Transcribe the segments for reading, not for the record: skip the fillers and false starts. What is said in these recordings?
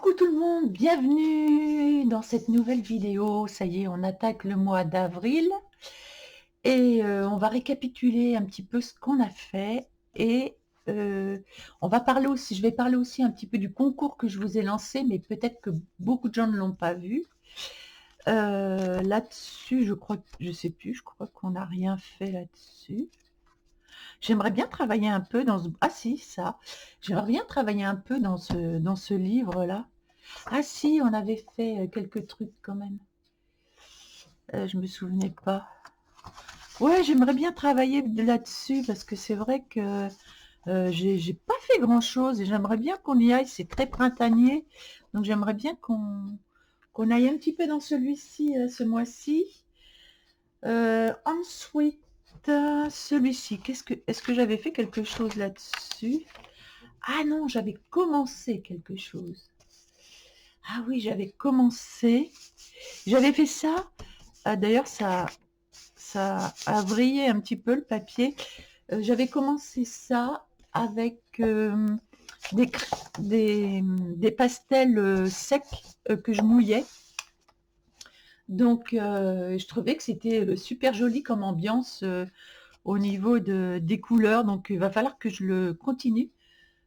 Coucou tout le monde, bienvenue dans cette nouvelle vidéo. Ça y est, on attaque le mois d'avril et on va récapituler un petit peu ce qu'on a fait et on va parler aussi, je vais parler aussi un petit peu du concours que je vous ai lancé, mais peut-être que beaucoup de gens ne l'ont pas vu. Là-dessus, je crois, je sais plus, je crois qu'on n'a rien fait là-dessus. J'aimerais bien travailler un peu dans ce... Ah si, ça. J'aimerais bien travailler un peu dans ce livre-là. Ah si, on avait fait quelques trucs quand même. Je me souvenais pas. Ouais, j'aimerais bien travailler là-dessus parce que c'est vrai que j'ai pas fait grand-chose et j'aimerais bien qu'on y aille. C'est très printanier, donc j'aimerais bien qu'on aille un petit peu dans celui-ci ce mois-ci. Ensuite, celui-ci, est-ce que j'avais fait quelque chose là-dessus? Ah non, j'avais commencé quelque chose. Ah oui, j'avais commencé. J'avais fait ça. Ah, d'ailleurs, ça a vrillé un petit peu le papier. J'avais commencé ça avec des, des pastels secs que je mouillais. Donc, je trouvais que c'était super joli comme ambiance au niveau des couleurs. Donc, il va falloir que je le continue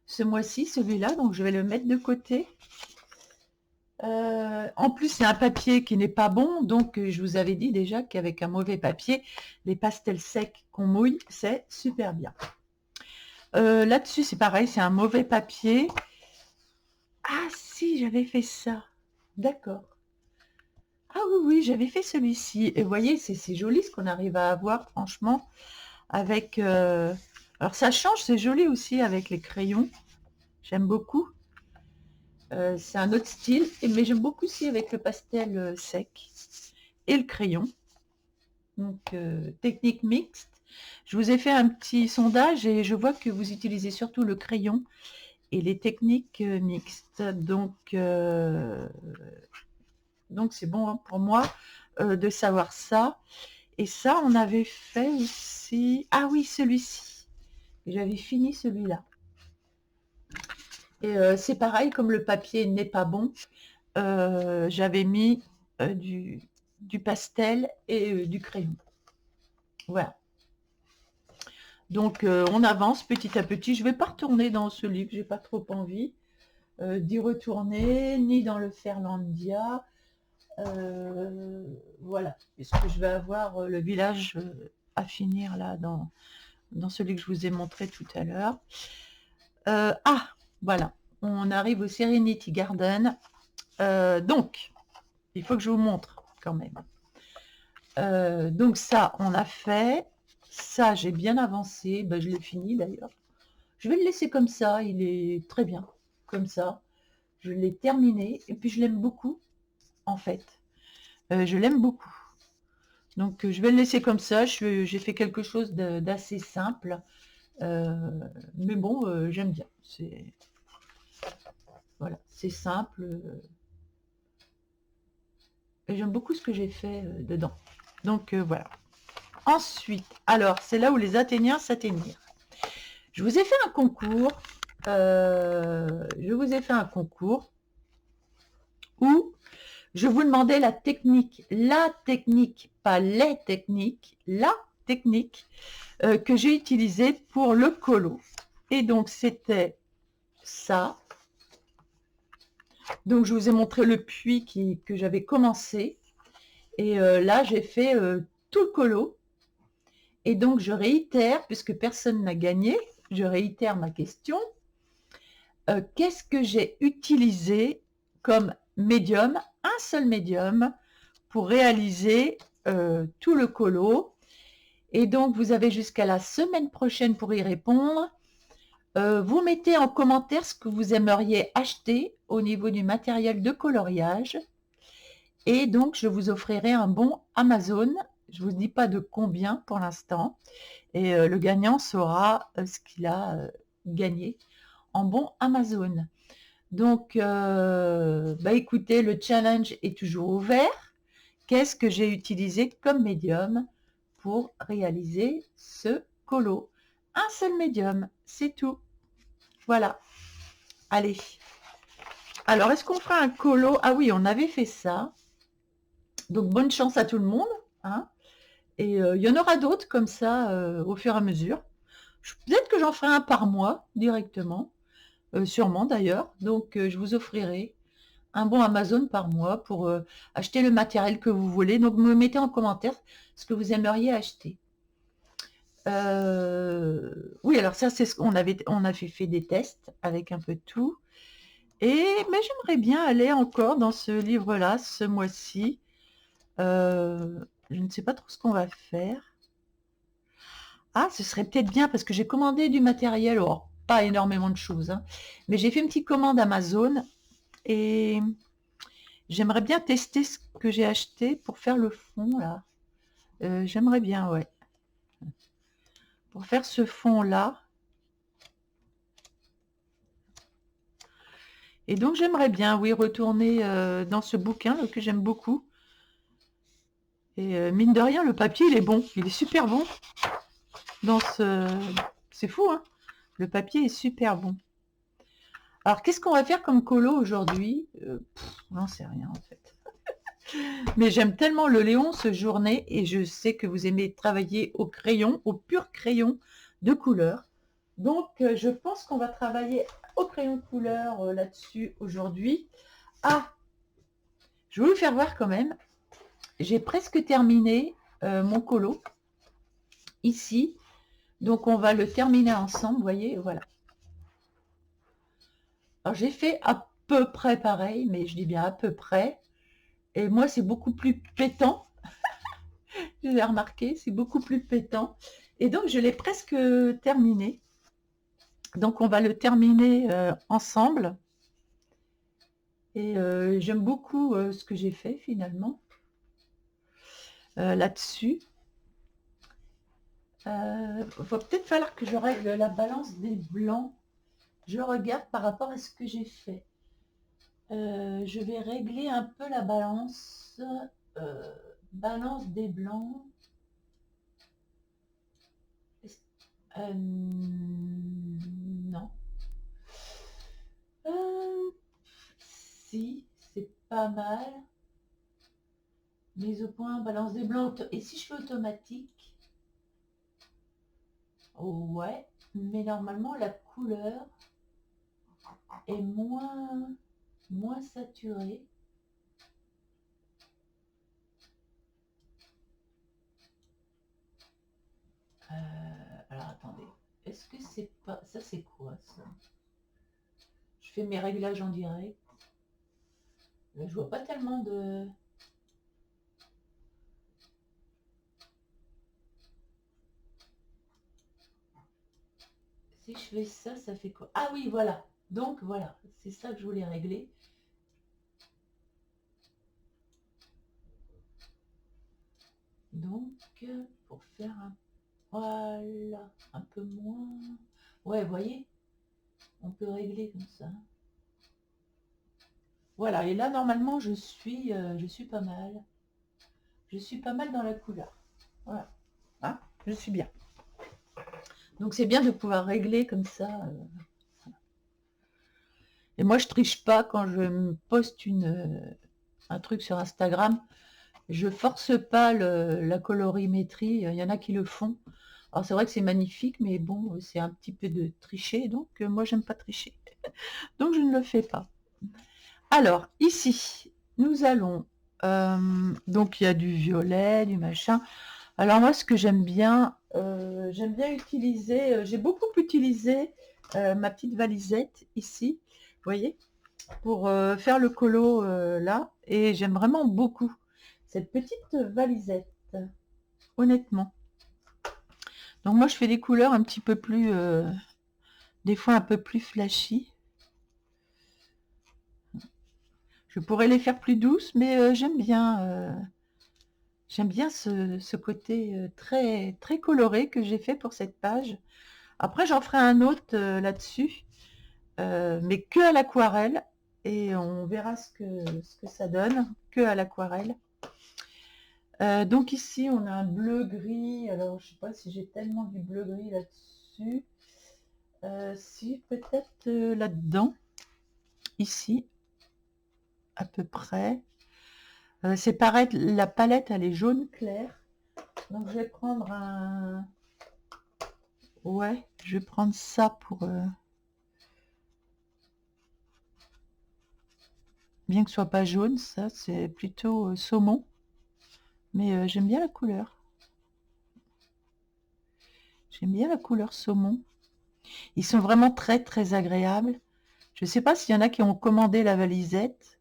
ce mois-ci, celui-là. Donc, je vais le mettre de côté. En plus, c'est un papier qui n'est pas bon, donc je vous avais dit déjà qu'avec un mauvais papier, les pastels secs qu'on mouille, c'est super bien. Là-dessus, c'est pareil, c'est un mauvais papier. Ah si, j'avais fait ça. D'accord. Ah oui, oui, j'avais fait celui-ci. Et vous voyez, c'est joli ce qu'on arrive à avoir, franchement, avec... Alors ça change, c'est joli aussi avec les crayons. J'aime beaucoup. C'est un autre style, mais j'aime beaucoup aussi avec le pastel sec et le crayon. Donc, technique mixte. Je vous ai fait un petit sondage et je vois que vous utilisez surtout le crayon et les techniques mixtes. Donc c'est bon pour moi de savoir ça. Et ça, on avait fait aussi... Ah oui, celui-ci. J'avais fini celui-là. Et c'est pareil, comme le papier n'est pas bon, j'avais mis du pastel et du crayon. Voilà. Donc on avance petit à petit. Je ne vais pas retourner dans ce livre, j'ai pas trop envie d'y retourner, ni dans le Ferlandia. Voilà, puisque je vais avoir le village à finir là dans celui que je vous ai montré tout à l'heure. Ah, voilà, on arrive au Serenity Garden. Donc, il faut que je vous montre quand même. Donc ça, on a fait. Ça, j'ai bien avancé. Ben, je l'ai fini d'ailleurs. Je vais le laisser comme ça. Il est très bien comme ça. Je l'ai terminé. Et puis, je l'aime beaucoup, en fait. Je l'aime beaucoup. Donc, je vais le laisser comme ça. J'ai fait quelque chose d'assez simple. Mais bon, j'aime bien. Voilà, c'est simple. Et j'aime beaucoup ce que j'ai fait dedans. Donc, voilà. Ensuite, alors, c'est là où les Athéniens s'atteignirent. Je vous ai fait un concours. Je vous ai fait un concours où je vous demandais la technique, pas les techniques, la technique que j'ai utilisée pour le colo. Et donc, c'était ça. Donc, je vous ai montré le puits que j'avais commencé. Et là, j'ai fait tout le colo. Et donc, je réitère, puisque personne n'a gagné, je réitère ma question. Qu'est-ce que j'ai utilisé comme médium, un seul médium, pour réaliser tout le colo? Et donc, vous avez jusqu'à la semaine prochaine pour y répondre. Vous mettez en commentaire ce que vous aimeriez acheter au niveau du matériel de coloriage. Et donc, je vous offrirai un bon Amazon. Je ne vous dis pas de combien pour l'instant. Et le gagnant saura ce qu'il a gagné en bon Amazon. Donc, bah écoutez, le challenge est toujours ouvert. Qu'est-ce que j'ai utilisé comme médium pour réaliser ce colo? Un seul médium, c'est tout. Voilà. Allez, Alors, est-ce qu'on fera un colo? Ah oui, on avait fait ça. Donc, bonne chance à tout le monde, hein. Et il y en aura d'autres comme ça au fur et à mesure. Peut-être que j'en ferai un par mois directement, sûrement d'ailleurs. Donc, je vous offrirai un bon Amazon par mois pour acheter le matériel que vous voulez. Donc, me mettez en commentaire ce que vous aimeriez acheter. Oui, alors ça, c'est ce qu'on avait, on a fait des tests avec un peu de tout. Mais j'aimerais bien aller encore dans ce livre-là ce mois-ci. Je ne sais pas trop ce qu'on va faire. Ah, ce serait peut-être bien parce que j'ai commandé du matériel, alors pas énormément de choses, hein, mais j'ai fait une petite commande Amazon et j'aimerais bien tester ce que j'ai acheté pour faire le fond là. J'aimerais bien, ouais, pour faire ce fond là. Et donc j'aimerais bien, oui, retourner dans ce bouquin là, que j'aime beaucoup. Et mine de rien, le papier, il est bon, il est super bon. Dans ce, c'est fou, hein. Le papier est super bon. Alors, qu'est-ce qu'on va faire comme colo aujourd'hui? On n'en sait rien en fait. Mais j'aime tellement le Léonce Journée et je sais que vous aimez travailler au crayon, au pur crayon de couleur. Donc, je pense qu'on va travailler au crayon de couleur là-dessus aujourd'hui. Ah, je vais vous faire voir quand même. J'ai presque terminé mon colo ici. Donc, on va le terminer ensemble, vous voyez, voilà. Alors, j'ai fait à peu près pareil, mais je dis bien à peu près. Et moi, c'est beaucoup plus pétant. Je l'ai remarqué, c'est beaucoup plus pétant. Et donc, je l'ai presque terminé. Donc, on va le terminer ensemble. Et j'aime beaucoup ce que j'ai fait finalement là-dessus. Il va peut-être falloir que je règle la balance des blancs. Je regarde par rapport à ce que j'ai fait. Je vais régler un peu la balance. Balance des blancs. Non. Si, c'est pas mal. Mise au point, balance des blancs. Et si je fais automatique? Ouais, mais normalement la couleur est moins saturée. Alors attendez, est-ce que c'est pas... Ça c'est quoi ça? Je fais mes réglages en direct. Là, je vois pas tellement de... Si je fais ça, ça fait quoi? Ah oui, voilà. Donc voilà, c'est ça que je voulais régler. Donc, pour faire un... Voilà, un peu moins... Ouais, vous voyez, on peut régler comme ça. Voilà, et là, normalement, je suis pas mal. Je suis pas mal dans la couleur. Voilà, hein, je suis bien. Donc, c'est bien de pouvoir régler comme ça. Et moi, je triche pas quand je me poste un truc sur Instagram. Je force pas la colorimétrie. Il y en a qui le font. Alors, c'est vrai que c'est magnifique, mais bon, c'est un petit peu de tricher. Donc, moi, j'aime pas tricher. Donc, je ne le fais pas. Alors, ici, nous allons... donc, il y a du violet, du machin. Alors, moi, ce que j'aime bien utiliser... j'ai beaucoup utilisé ma petite valisette ici, vous voyez, pour faire le colo là. Et j'aime vraiment beaucoup cette petite valisette, honnêtement. Donc, moi, je fais des couleurs un petit peu plus... des fois, un peu plus flashy. Je pourrais les faire plus douces, mais j'aime bien ce côté très, très coloré que j'ai fait pour cette page. Après, j'en ferai un autre là-dessus, mais que à l'aquarelle. Et on verra ce que ça donne, que à l'aquarelle. Donc ici, on a un bleu-gris. Alors, je ne sais pas si j'ai tellement du bleu-gris là-dessus. Si, peut-être là-dedans. Ici. à peu près. C'est pareil, la palette, elle est jaune clair. Donc, je vais prendre un... Ouais, je vais prendre ça pour... Bien que ce soit pas jaune, ça, c'est plutôt saumon. Mais j'aime bien la couleur. J'aime bien la couleur saumon. Ils sont vraiment très, très agréables. Je ne sais pas s'il y en a qui ont commandé la valisette,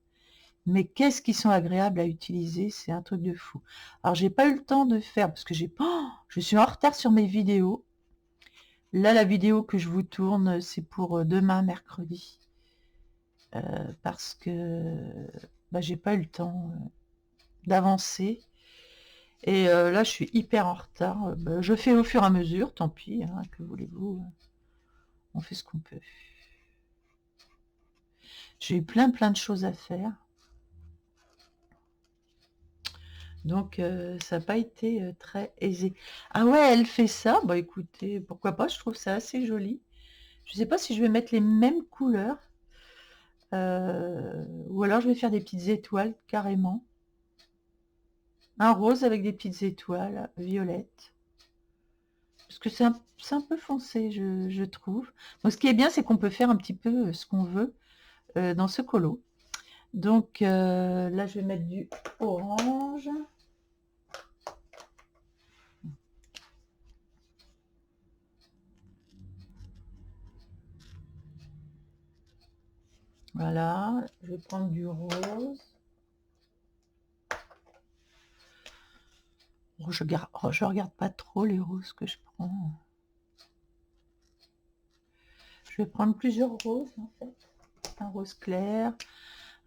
mais qu'est-ce qu'ils sont agréables à utiliser, c'est un truc de fou. Alors, j'ai pas eu le temps de faire, parce que je suis en retard sur mes vidéos. Là, la vidéo que je vous tourne, c'est pour demain, mercredi. Parce que bah, j'ai pas eu le temps d'avancer. Et là, je suis hyper en retard. Bah, je fais au fur et à mesure, tant pis, hein, que voulez-vous. On fait ce qu'on peut. J'ai eu plein de choses à faire. Donc, ça n'a pas été très aisé. Ah ouais, elle fait ça. Bah écoutez, pourquoi pas, je trouve ça assez joli. Je ne sais pas si je vais mettre les mêmes couleurs. Ou alors je vais faire des petites étoiles carrément. Un rose avec des petites étoiles violettes. Parce que c'est un peu foncé, je trouve. Donc ce qui est bien, c'est qu'on peut faire un petit peu ce qu'on veut dans ce colo. Donc là, je vais mettre du orange. Voilà, je vais prendre du rose. Oh, je regarde pas trop les roses que je prends. Je vais prendre plusieurs roses en fait. Un rose clair,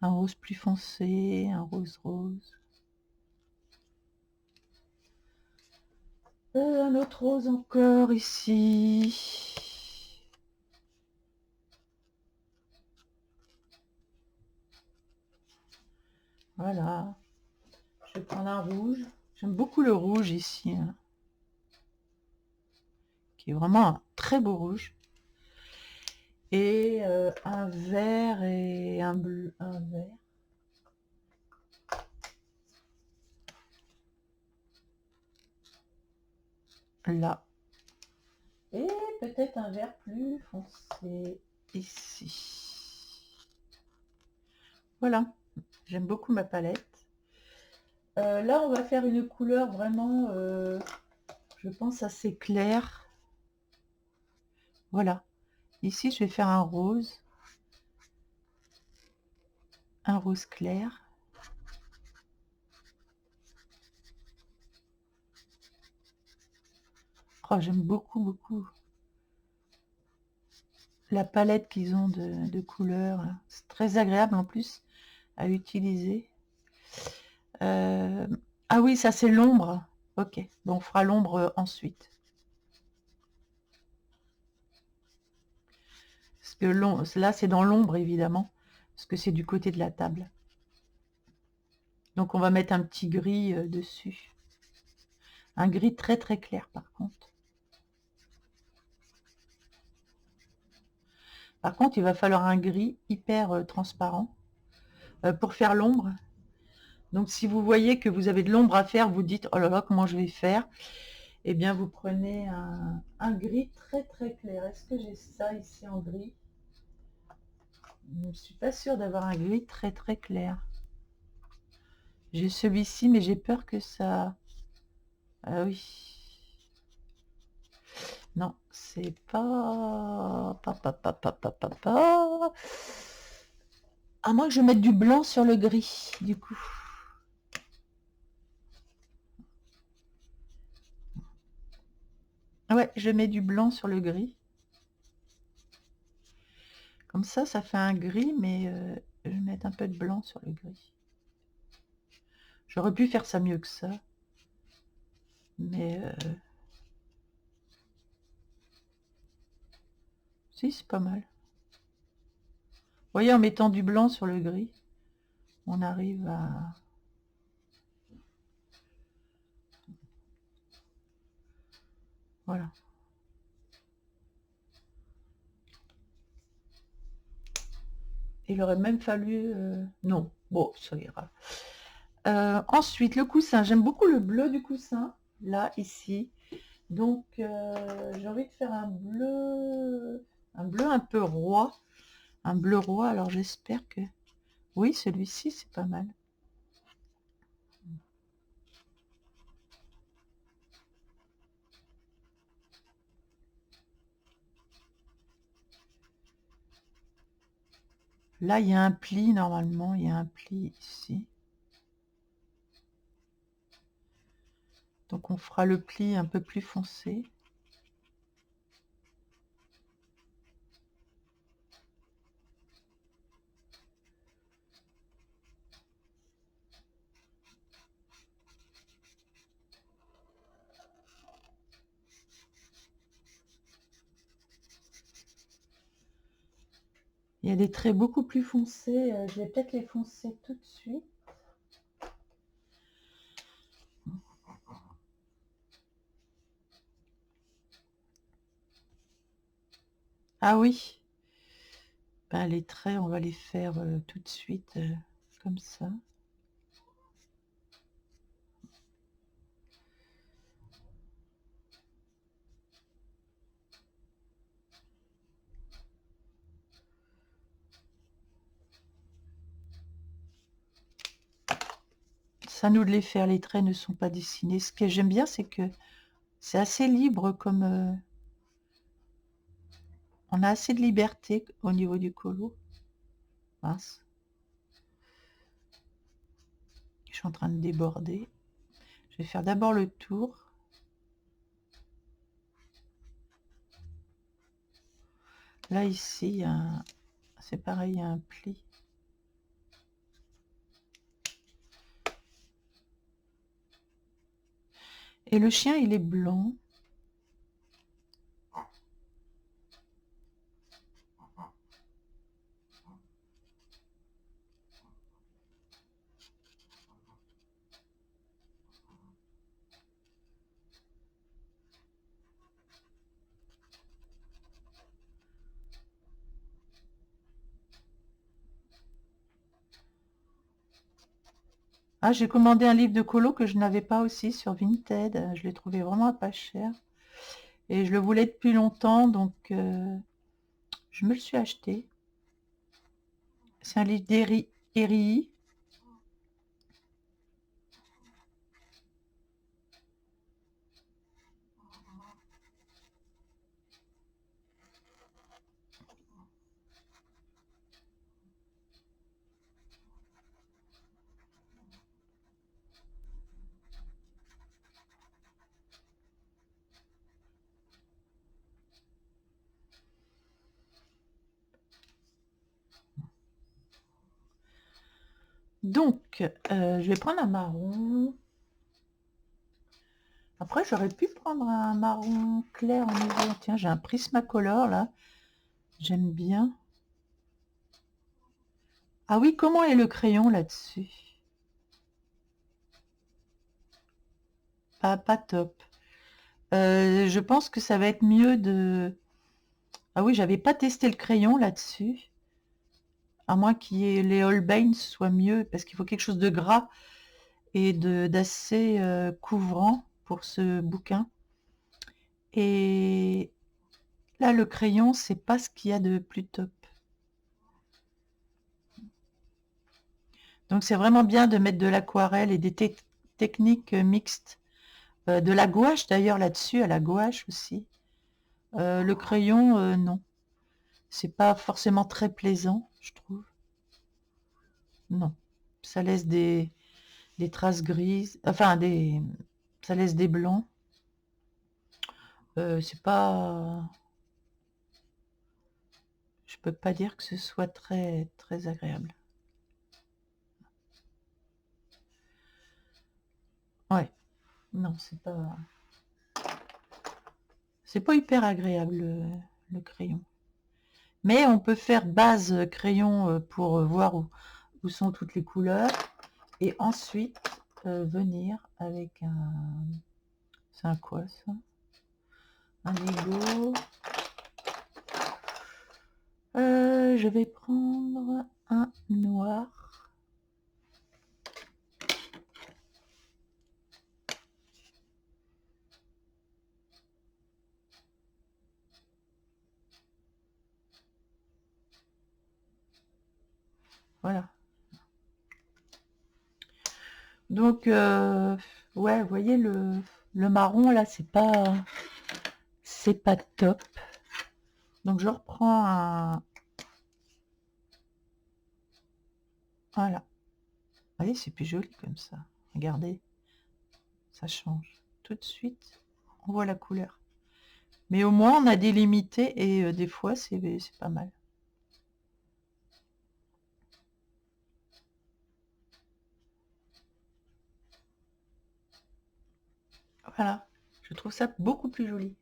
un rose plus foncé, un rose rose. Un autre rose encore ici. Voilà. Je vais prendre un rouge. J'aime beaucoup le rouge ici, hein, qui est vraiment un très beau rouge. Et un vert et un bleu, un vert. Là. Et peut-être un vert plus foncé ici. Voilà. J'aime beaucoup ma palette. Là, on va faire une couleur vraiment, je pense, assez claire. Voilà. Ici, je vais faire un rose clair. Oh, j'aime beaucoup la palette qu'ils ont de couleurs. C'est très agréable en plus à utiliser. Ah oui, ça c'est l'ombre. Ok, bon, on fera l'ombre ensuite. Parce que là, c'est dans l'ombre, évidemment, parce que c'est du côté de la table. Donc, on va mettre un petit gris dessus. Un gris très clair, par contre. Par contre, il va falloir un gris hyper transparent pour faire l'ombre. Donc, si vous voyez que vous avez de l'ombre à faire, vous dites, oh là là, comment je vais faire? Eh bien, vous prenez un gris très clair. Est-ce que j'ai ça ici en gris? Je ne suis pas sûre d'avoir un gris très clair. J'ai celui-ci, mais j'ai peur que ça... Ah oui. Non, c'est pas... À moins que je mette du blanc sur le gris, du coup. Ouais, je mets du blanc sur le gris. Comme ça fait un gris, mais je vais mettre un peu de blanc sur le gris. J'aurais pu faire ça mieux que ça. Mais... si, c'est pas mal. Vous voyez, en mettant du blanc sur le gris, on arrive à... Voilà. Il aurait même fallu... non, bon, ça ira. Ensuite, le coussin. J'aime beaucoup le bleu du coussin, là, ici. Donc, j'ai envie de faire un bleu un peu roi. Un bleu roi, alors j'espère que... Oui, celui-ci, c'est pas mal. Là, il y a un pli, normalement. Il y a un pli ici. Donc, on fera le pli un peu plus foncé. Il y a des traits beaucoup plus foncés. Je vais peut-être les foncer tout de suite. Ah oui. Ben, les traits, on va les faire tout de suite, comme ça. Ça, nous de les faire, les traits ne sont pas dessinés. Ce que j'aime bien, c'est que c'est assez libre comme... on a assez de liberté au niveau du colo. Mince. Je suis en train de déborder. Je vais faire d'abord le tour. Là, ici, c'est pareil, il y a un pli. Et le chien, il est blanc. Ah, j'ai commandé un livre de colo que je n'avais pas aussi sur Vinted. Je l'ai trouvé vraiment pas cher. Et je le voulais depuis longtemps, donc je me le suis acheté. C'est un livre d'Eri. Donc, je vais prendre un marron. Après, j'aurais pu prendre un marron clair en hiver. Tiens, j'ai un Prismacolor là. J'aime bien. Ah oui, comment est le crayon là-dessus? Pas top. Je pense que ça va être mieux de... Ah oui, j'avais pas testé le crayon là-dessus. À moins les Holbein soient mieux, parce qu'il faut quelque chose de gras et d'assez couvrant pour ce bouquin. Et là, le crayon, c'est pas ce qu'il y a de plus top. Donc c'est vraiment bien de mettre de l'aquarelle et des techniques mixtes. De la gouache d'ailleurs là-dessus, à la gouache aussi. Le crayon, non. C'est pas forcément très plaisant, je trouve. Non. Ça laisse des traces grises, enfin ça laisse des blancs. C'est pas... Je peux pas dire que ce soit très, très agréable. Ouais. Non, c'est pas hyper agréable le crayon. Mais on peut faire base crayon pour voir où sont toutes les couleurs. Et ensuite, venir avec un... C'est un quoi ça? Un Lego. Je vais prendre un noir. Voilà. Donc, ouais, vous voyez, le marron, là, c'est pas top. Donc, je reprends un... Voilà. Vous voyez, c'est plus joli comme ça. Regardez, ça change. Tout de suite, on voit la couleur. Mais au moins, on a délimité et des fois, c'est pas mal. Voilà, je trouve ça beaucoup plus joli.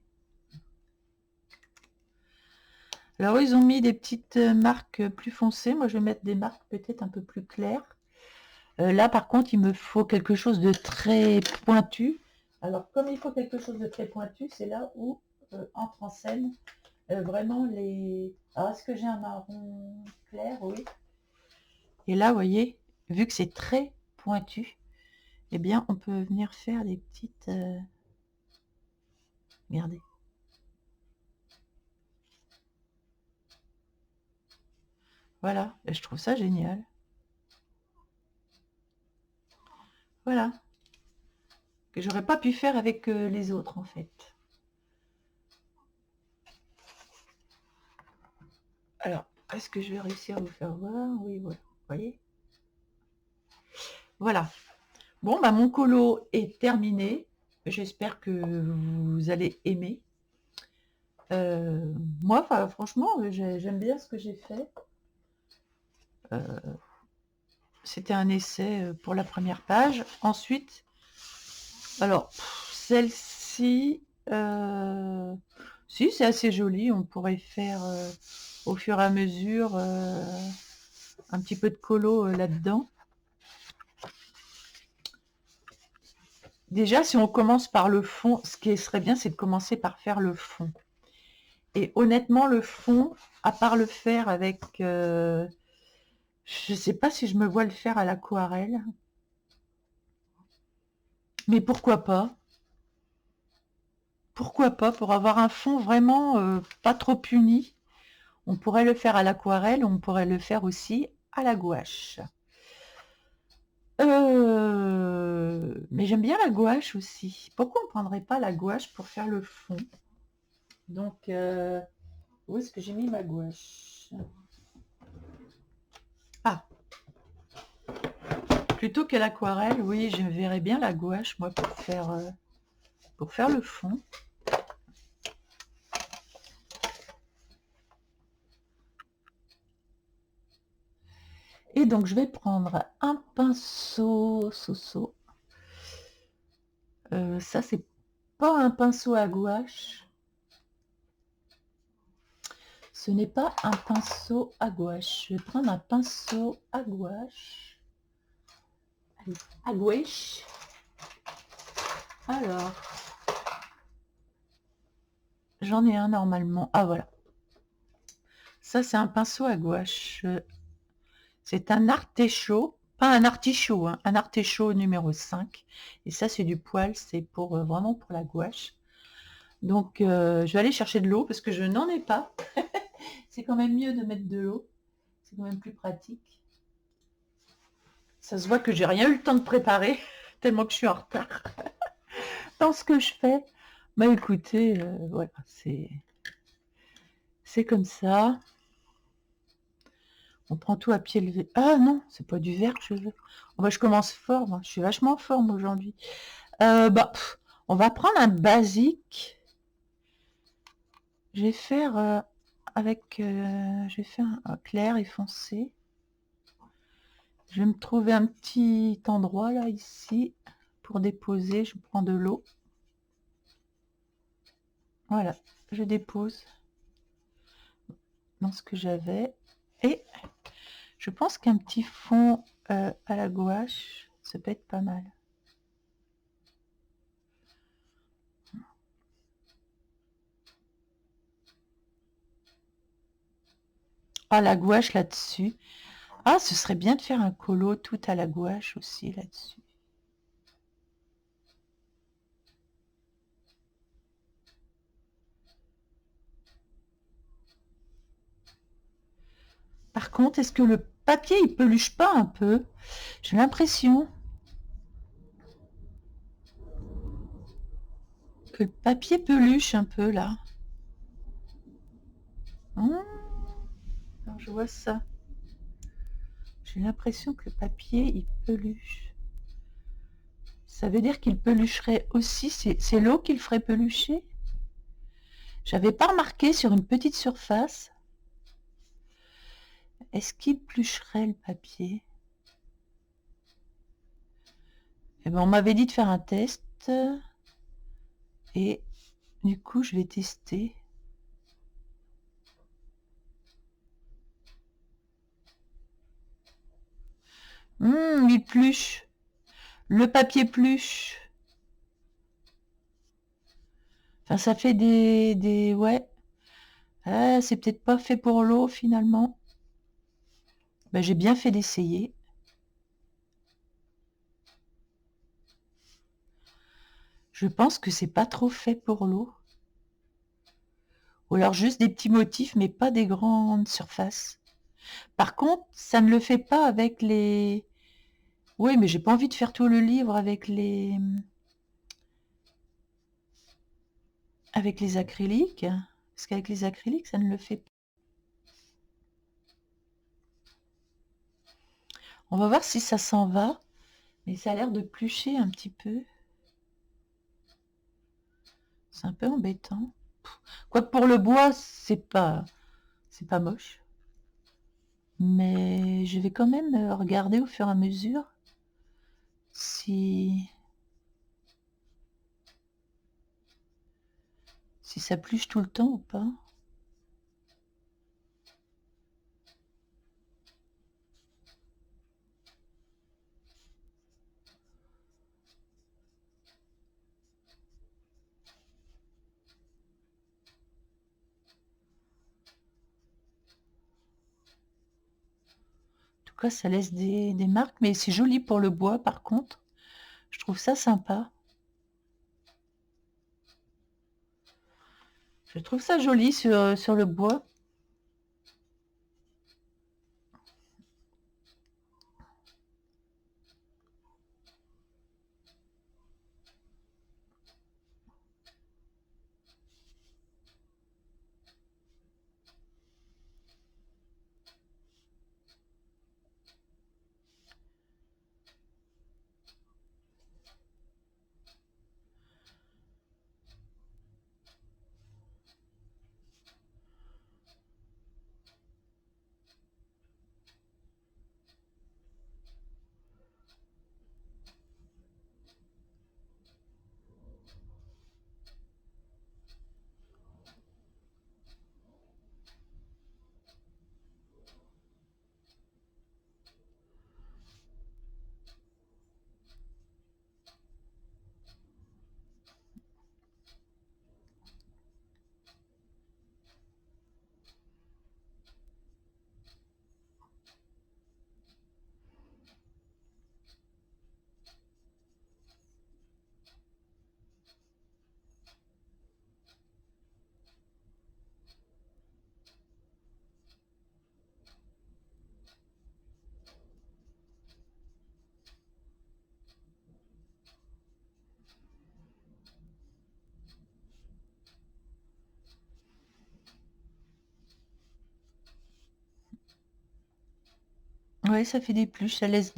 Alors, ils ont mis des petites marques plus foncées. Moi, je vais mettre des marques peut-être un peu plus claires. Là, par contre, il me faut quelque chose de très pointu. Alors, comme il faut quelque chose de très pointu, c'est là où entre en scène vraiment les... Alors, est-ce que j'ai un marron clair? Oui. Et là, vous voyez, vu que c'est très pointu, eh bien, on peut venir faire des petites... Regardez. Voilà, et je trouve ça génial. Voilà. Que j'aurais pas pu faire avec les autres, en fait. Alors, est-ce que je vais réussir à vous faire voir? Oui, voilà. Vous voyez? Voilà. Bon, bah, mon colo est terminé. J'espère que vous allez aimer. Moi, franchement, j'aime bien ce que j'ai fait. C'était un essai pour la première page. Ensuite, alors, celle-ci, si, c'est assez joli. On pourrait faire au fur et à mesure un petit peu de colo là-dedans. Déjà, si on commence par le fond, ce qui serait bien, c'est de commencer par faire le fond. Et honnêtement, le fond, à part le faire avec... je ne sais pas si je me vois le faire à l'aquarelle. Mais pourquoi pas? Pourquoi pas? Pour avoir un fond vraiment pas trop uni. On pourrait le faire à l'aquarelle, on pourrait le faire aussi à la gouache. Mais j'aime bien la gouache aussi. Pourquoi on ne prendrait pas la gouache pour faire le fond? Donc, où est-ce que j'ai mis ma gouache? Ah, plutôt que l'aquarelle, oui, je verrais bien la gouache, moi, pour faire le fond. Et donc, je vais prendre un pinceau, ça, c'est pas un pinceau à gouache. Ce n'est pas un pinceau à gouache. Je vais prendre un pinceau à gouache. Allez, à gouache. Alors, j'en ai un normalement. Ah, voilà. Ça, c'est un pinceau à gouache. C'est un artichaut. Pas un artichaut, hein, un artichaut numéro 5. Et ça, c'est du poil. C'est pour vraiment pour la gouache. Donc, je vais aller chercher de l'eau parce que je n'en ai pas. C'est quand même mieux de mettre de l'eau. C'est quand même plus pratique. Ça se voit que j'ai rien eu le temps de préparer, tellement que je suis en retard dans ce que je fais. Bah écoutez, voilà, c'est comme ça. On prend tout à pied levé. Ah non, c'est pas du vert que je veux. Oh, bah, je commence fort, moi. Je suis vachement en forme aujourd'hui. On va prendre un basique. Je vais faire je vais faire un clair et foncé. Je vais me trouver un petit endroit là, ici, pour déposer. Je prends de l'eau. Voilà, je dépose dans ce que j'avais. Et je pense qu'un petit fond à la gouache, ça peut être pas mal. Ah, la gouache là-dessus. Ah, ce serait bien de faire un colo tout à la gouache aussi là-dessus. Par contre, est-ce que le papier, il peluche pas un peu? J'ai l'impression que le papier peluche un peu là. Hum, alors, je vois ça. J'ai l'impression que le papier, il peluche. Ça veut dire qu'il pelucherait aussi. C'est l'eau qui le ferait pelucher? J'avais pas remarqué sur une petite surface. Est-ce qu'il pelucherait le papier? Eh ben, on m'avait dit de faire un test. Et du coup, je vais tester. Il pluche. Le papier pluche. Enfin, ça fait ouais. Ah, c'est peut-être pas fait pour l'eau, finalement. Ben, j'ai bien fait d'essayer. Je pense que c'est pas trop fait pour l'eau. Ou alors juste des petits motifs, mais pas des grandes surfaces. Par contre, ça ne le fait pas avec les... Oui, mais j'ai pas envie de faire tout le livre avec les acryliques. Parce qu'avec les acryliques, ça ne le fait pas. On va voir si ça s'en va. Mais ça a l'air de plucher un petit peu. C'est un peu embêtant. Quoique pour le bois, c'est pas moche. Mais je vais quand même regarder au fur et à mesure si ça pluche tout le temps ou pas. En tout cas, ça laisse des marques, mais c'est joli pour le bois par contre. Je trouve ça sympa. Je trouve ça joli sur le bois. Ouais, ça fait des pluches, ça laisse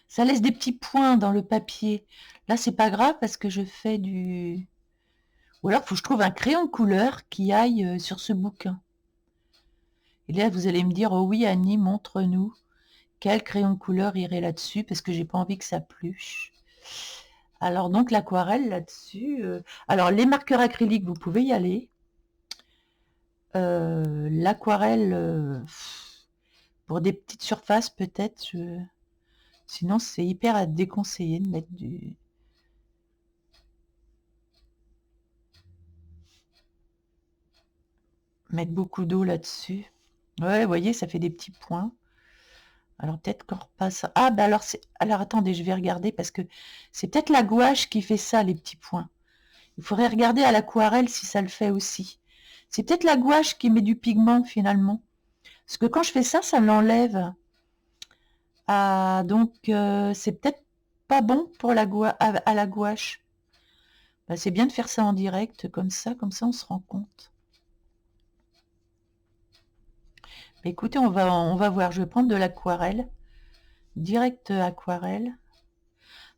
ça laisse des petits points dans le papier. Là, c'est pas grave parce que je fais du... Ou alors, faut que je trouve un crayon de couleur qui aille sur ce bouquin. Et là, vous allez me dire, oh oui, Annie, montre-nous quel crayon de couleur irait là-dessus parce que j'ai pas envie que ça pluche. Alors, donc, l'aquarelle là-dessus. Alors, les marqueurs acryliques, vous pouvez y aller. L'aquarelle, pour des petites surfaces, peut-être. Sinon, c'est hyper à déconseiller de mettre du... mettre beaucoup d'eau là-dessus. Ouais, vous voyez, ça fait des petits points. Alors peut-être qu'on repasse. Ah, bah alors c'est. Alors attendez, je vais regarder parce que c'est peut-être la gouache qui fait ça, les petits points. Il faudrait regarder à l'aquarelle si ça le fait aussi. C'est peut-être la gouache qui met du pigment finalement. Parce que quand je fais ça, ça l'enlève. Ah, donc c'est peut-être pas bon pour à la gouache. Bah, c'est bien de faire ça en direct, comme ça on se rend compte. Bah, écoutez, on va voir. Je vais prendre de l'aquarelle. Direct aquarelle.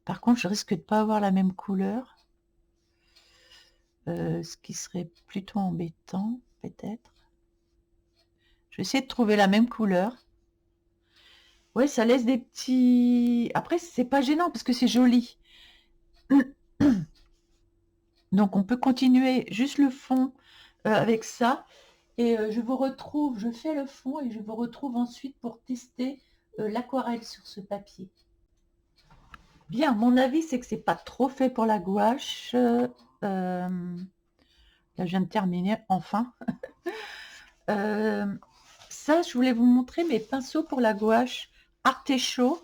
Par contre, je risque de pas avoir la même couleur. Ce qui serait plutôt embêtant, peut-être. Je vais essayer de trouver la même couleur. Ouais, ça laisse des petits... Après, c'est pas gênant parce que c'est joli. Donc, on peut continuer juste le fond avec ça. Et je vous retrouve, je fais le fond et je vous retrouve ensuite pour tester l'aquarelle sur ce papier. Bien, mon avis, c'est que c'est pas trop fait pour la gouache. Là, je viens de terminer, enfin. Ça, je voulais vous montrer mes pinceaux pour la gouache Artéchaut.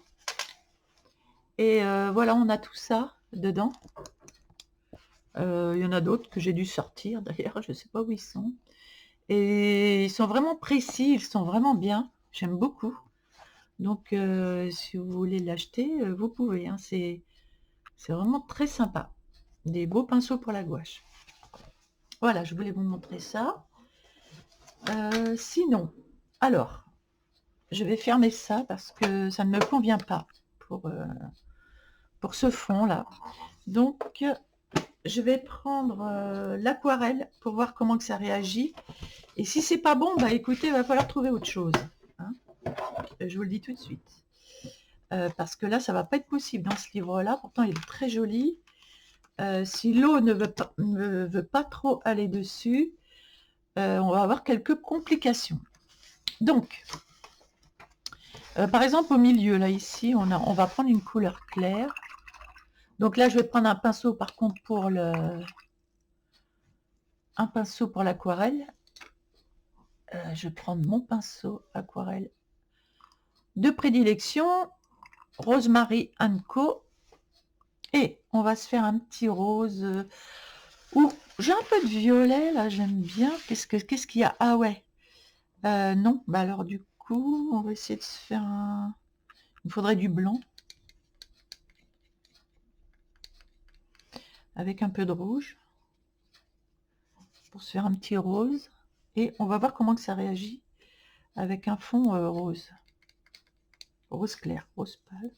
Et voilà, on a tout ça dedans. Il y en a d'autres que j'ai dû sortir d'ailleurs, je ne sais pas où ils sont. Et ils sont vraiment précis, ils sont vraiment bien. J'aime beaucoup. Donc, si vous voulez l'acheter, vous pouvez. Hein. C'est vraiment très sympa. Des beaux pinceaux pour la gouache. Voilà, je voulais vous montrer ça. Sinon, alors, je vais fermer ça parce que ça ne me convient pas pour ce fond-là. Donc, je vais prendre l'aquarelle pour voir comment que ça réagit. Et si c'est pas bon, bah écoutez, il va falloir trouver autre chose. Hein. Je vous le dis tout de suite. Parce que là, ça va pas être possible dans ce livre-là. Pourtant, il est très joli. Si l'eau ne veut pas trop aller dessus, on va avoir quelques complications. Donc, par exemple, au milieu, là, ici, on va prendre une couleur claire. Donc là, je vais prendre un pinceau, par contre, pour l'aquarelle. Je vais prendre mon pinceau aquarelle de prédilection, Rosemary Co. Et on va se faire un petit rose. J'ai un peu de violet, là, j'aime bien. Qu'est-ce qu'il y a? Ah ouais. Non, bah alors du coup, on va essayer de se faire un... Il faudrait du blanc. Avec un peu de rouge. Pour se faire un petit rose. Et on va voir comment que ça réagit avec un fond rose. Rose clair, rose pâle.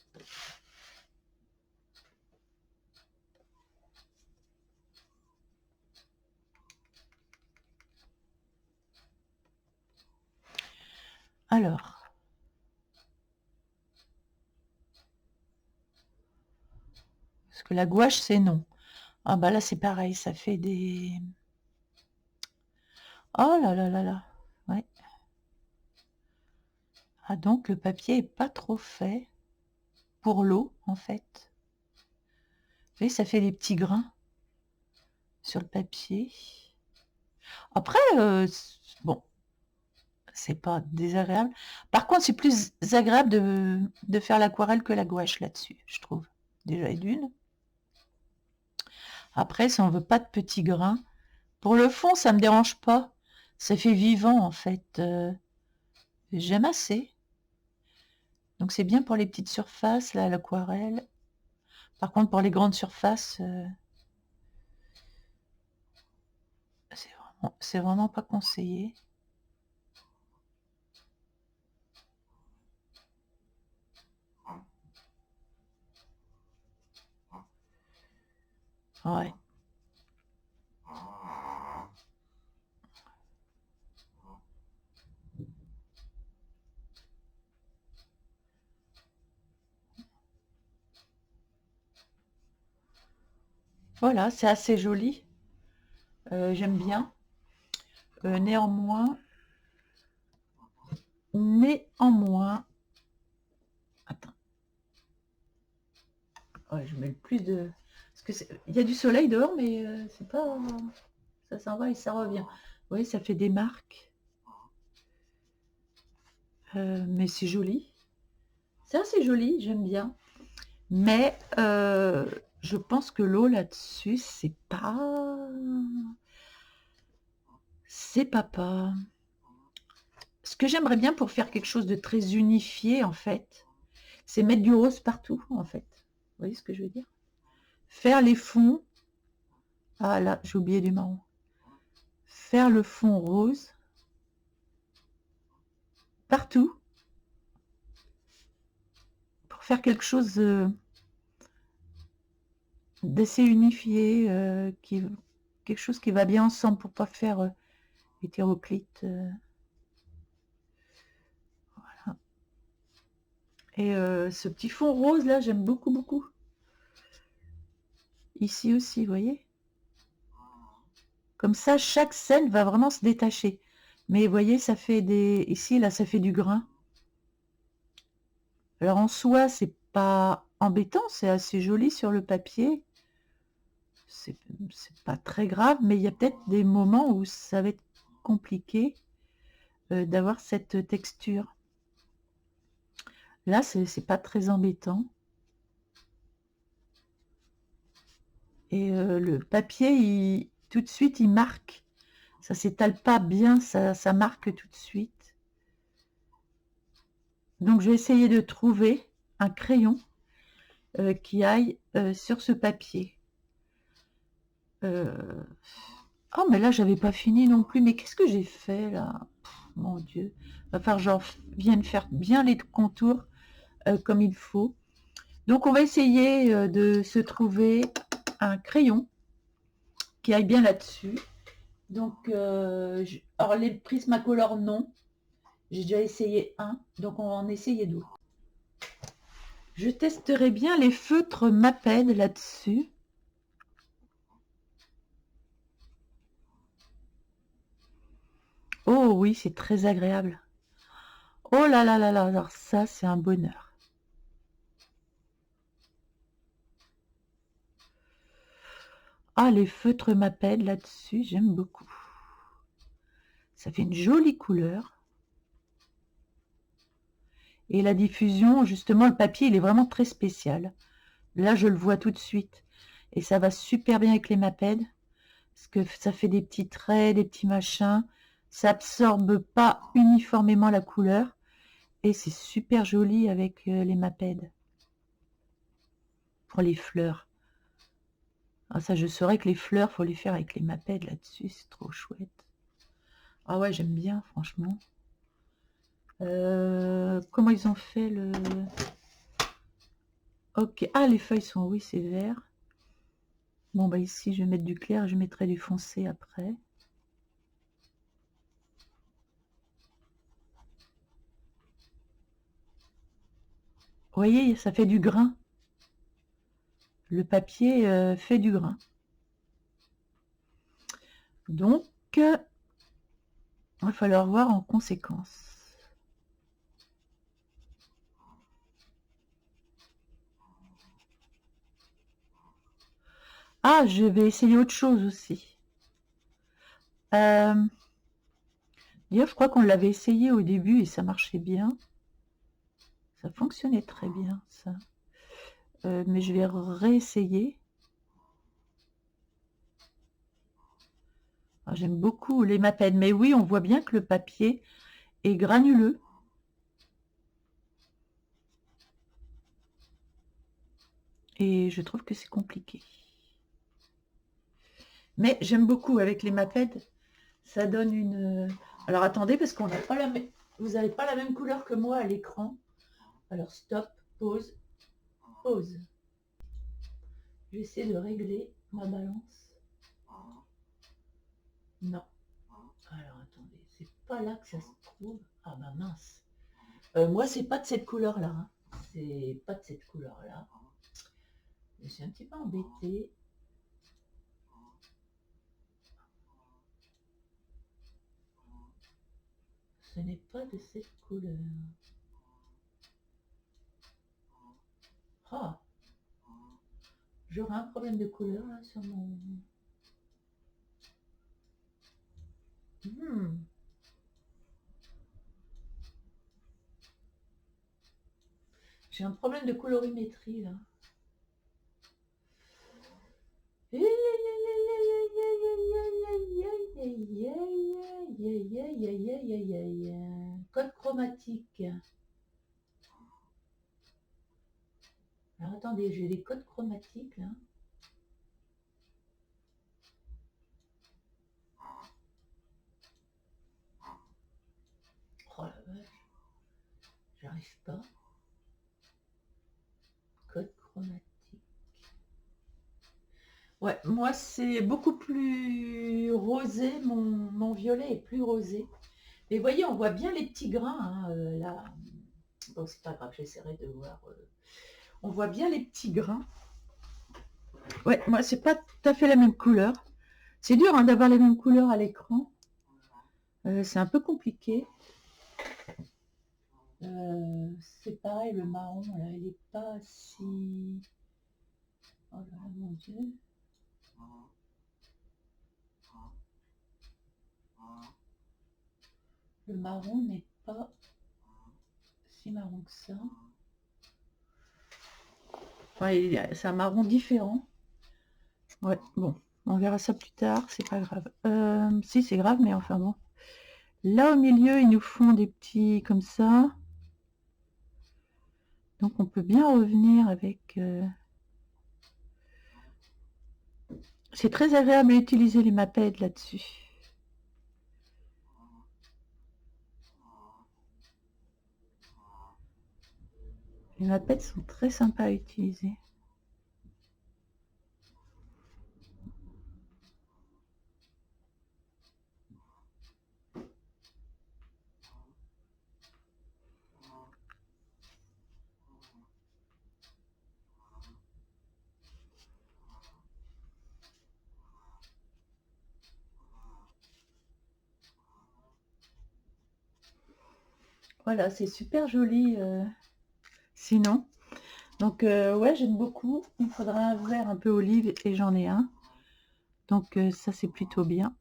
Alors, parce que la gouache, c'est non. Ah bah là, c'est pareil, ça fait des... Oh là là là là, ouais. Ah donc, le papier est pas trop fait pour l'eau, en fait. Vous voyez, ça fait des petits grains sur le papier. Après, bon, c'est pas désagréable. Par contre, c'est plus agréable de faire l'aquarelle que la gouache là-dessus, je trouve. Déjà d'une. Après, si on veut pas de petits grains, pour le fond, ça me dérange pas. Ça fait vivant, en fait. J'aime assez. Donc, c'est bien pour les petites surfaces, là, l'aquarelle. Par contre, pour les grandes surfaces, c'est vraiment pas conseillé. Ouais. Voilà, c'est assez joli. J'aime bien. Néanmoins, attends. Ouais, je mets le plus de... Parce que il y a du soleil dehors, mais c'est pas... Ça s'en va et ça revient. Oui, ça fait des marques. Mais c'est joli. C'est assez joli, j'aime bien. Mais je pense que l'eau là-dessus, c'est pas... C'est papa. Ce que j'aimerais bien pour faire quelque chose de très unifié, en fait, c'est mettre du rose partout, en fait. Vous voyez ce que je veux dire? Faire les fonds. Ah là, j'ai oublié du marron. Faire le fond rose partout pour faire quelque chose d'assez unifié, quelque chose qui va bien ensemble pour pas faire hétéroclite. Et ce petit fond rose là, j'aime beaucoup, beaucoup. Ici aussi, vous voyez? Comme ça, chaque scène va vraiment se détacher. Mais vous voyez, ça fait des... Ici, là, ça fait du grain. Alors en soi, c'est pas embêtant, c'est assez joli sur le papier. C'est pas très grave, mais il y a peut-être des moments où ça va être compliqué d'avoir cette texture. Là, c'est pas très embêtant. Et le papier, tout de suite, il marque. Ça s'étale pas bien, ça marque tout de suite. Donc, je vais essayer de trouver un crayon qui aille sur ce papier. Oh, mais là, j'avais pas fini non plus. Mais qu'est-ce que j'ai fait, là? Mon Dieu. Va falloir que j'en vienne faire bien les contours comme il faut. Donc, on va essayer de se trouver un crayon qui aille bien là-dessus. Donc, alors les Prismacolor, non. J'ai déjà essayé un, donc on va en essayer d'autres. Je testerai bien les feutres Maped là-dessus. Oh oui, c'est très agréable. Oh là là là là, alors ça, c'est un bonheur. Ah, les feutres Maped là-dessus, j'aime beaucoup. Ça fait une jolie couleur. Et la diffusion, justement, le papier, il est vraiment très spécial. Là, je le vois tout de suite. Et ça va super bien avec les Maped. Parce que ça fait des petits traits, des petits machins. Ça absorbe pas uniformément la couleur. Et c'est super joli avec les Maped. Pour les fleurs. Ah, ça, je saurais que les fleurs, faut les faire avec les Maped là-dessus. C'est trop chouette. Ah ouais, j'aime bien, franchement. Comment ils ont fait le... Ok. Ah, les feuilles sont... Oui, c'est vert. Bon, bah ici, je vais mettre du clair et je mettrai du foncé après. Vous voyez, ça fait du grain. Le papier fait du grain. Donc, il va falloir voir en conséquence. Ah, je vais essayer autre chose aussi. D'ailleurs, je crois qu'on l'avait essayé au début et ça marchait bien. Ça fonctionnait très bien, ça. Mais je vais réessayer. Ah, j'aime beaucoup les Maped, mais oui, on voit bien que le papier est granuleux. Et je trouve que c'est compliqué. Mais j'aime beaucoup avec les Maped. Ça donne une... Alors attendez, parce qu'on n'a pas la même... Vous n'avez pas la même couleur que moi à l'écran. Alors stop, pause, pause. J'essaie de régler ma balance. Non. Alors attendez, c'est pas là que ça se trouve. Ah bah mince. Moi, c'est pas de cette couleur-là. Hein. C'est pas de cette couleur-là. Je suis un petit peu embêtée. Ce n'est pas de cette couleur. Ah, j'aurai un problème de couleur là sur mon... J'ai un problème de colorimétrie là. Code chromatique. Alors attendez, j'ai des codes chromatiques là. Oh la vache, j'arrive pas. Code chromatique. Ouais, moi c'est beaucoup plus rosé, mon violet est plus rosé. Mais vous voyez, on voit bien les petits grains hein, là. Bon, c'est pas grave, j'essaierai de voir. On voit bien les petits grains. Ouais, moi c'est pas tout à fait la même couleur. C'est dur hein, d'avoir les mêmes couleurs à l'écran. C'est un peu compliqué. C'est pareil, le marron là, il est pas si. Oh là là, mon Dieu. Le marron n'est pas si marron que ça. Ouais, c'est un marron différent. Ouais, bon, on verra ça plus tard, c'est pas grave. Si, c'est grave, mais enfin bon. Là, au milieu, ils nous font des petits comme ça. Donc, on peut bien revenir avec... C'est très agréable à utiliser les Maped là-dessus. Les Maped sont très sympas à utiliser. Voilà, c'est super joli sinon. Donc ouais, j'aime beaucoup. Il me faudra un verre un peu olive et j'en ai un. Donc ça, c'est plutôt bien.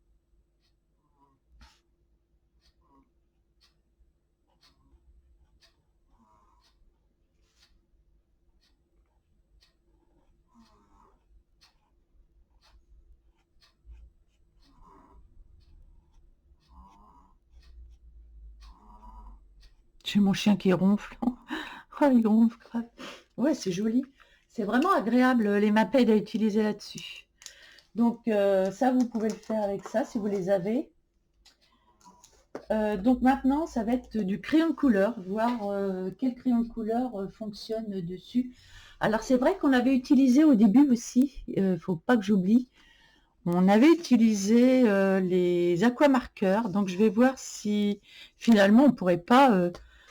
J'ai mon chien qui ronfle. Oh, il ronfle grave. Ouais, c'est joli. C'est vraiment agréable les Maped à utiliser là-dessus. Donc ça, vous pouvez le faire avec ça si vous les avez. Donc maintenant, ça va être du crayon de couleur, voir quel crayon de couleur fonctionne dessus. Alors c'est vrai qu'on avait utilisé au début aussi, faut pas que j'oublie, on avait utilisé les aquamarqueurs. Donc je vais voir si finalement on pourrait pas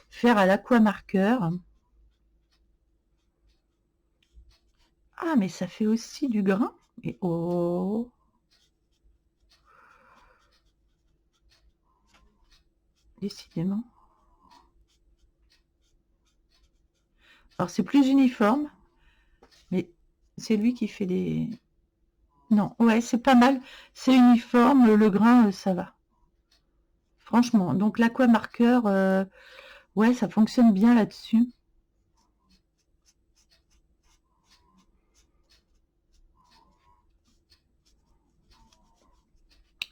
faire à l'aquamarqueur. Ah mais ça fait aussi du grain. Et oh, décidément. Alors c'est plus uniforme, mais c'est lui qui fait des... Non, ouais, c'est pas mal. C'est uniforme, le grain, ça va. Franchement, donc l'aquamarqueur, ouais, ça fonctionne bien là-dessus.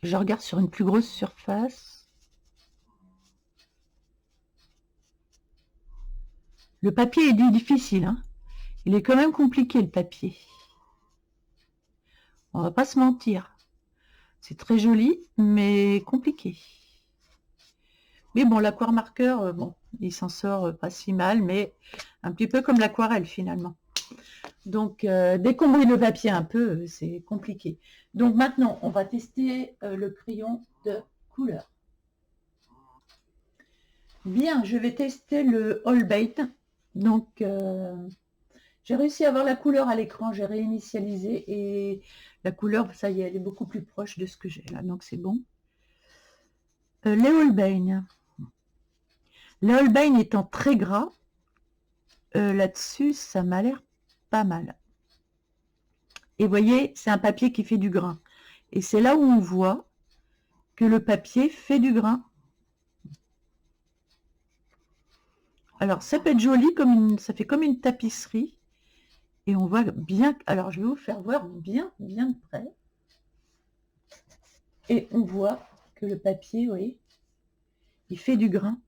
Je regarde sur une plus grosse surface. Le papier est difficile, hein. Il est quand même compliqué, le papier. On va pas se mentir. C'est très joli, mais compliqué. Mais bon, l'aquamarqueur, bon, il s'en sort pas si mal, mais un petit peu comme l'aquarelle finalement. Donc, dès qu'on brûle le papier un peu, c'est compliqué. Donc maintenant, on va tester le crayon de couleur. Bien, je vais tester le Holbein. Donc, j'ai réussi à avoir la couleur à l'écran, j'ai réinitialisé et la couleur, ça y est, elle est beaucoup plus proche de ce que j'ai là, donc c'est bon. Les Holbein. Les Holbein étant très gras, là-dessus, ça m'a l'air pas mal. Et vous voyez, c'est un papier qui fait du grain. Et c'est là où on voit que le papier fait du grain. Alors, ça peut être joli, ça fait comme une tapisserie. Et on voit bien... Alors, je vais vous faire voir bien de près. Et on voit que le papier, vous voyez, il fait du grain.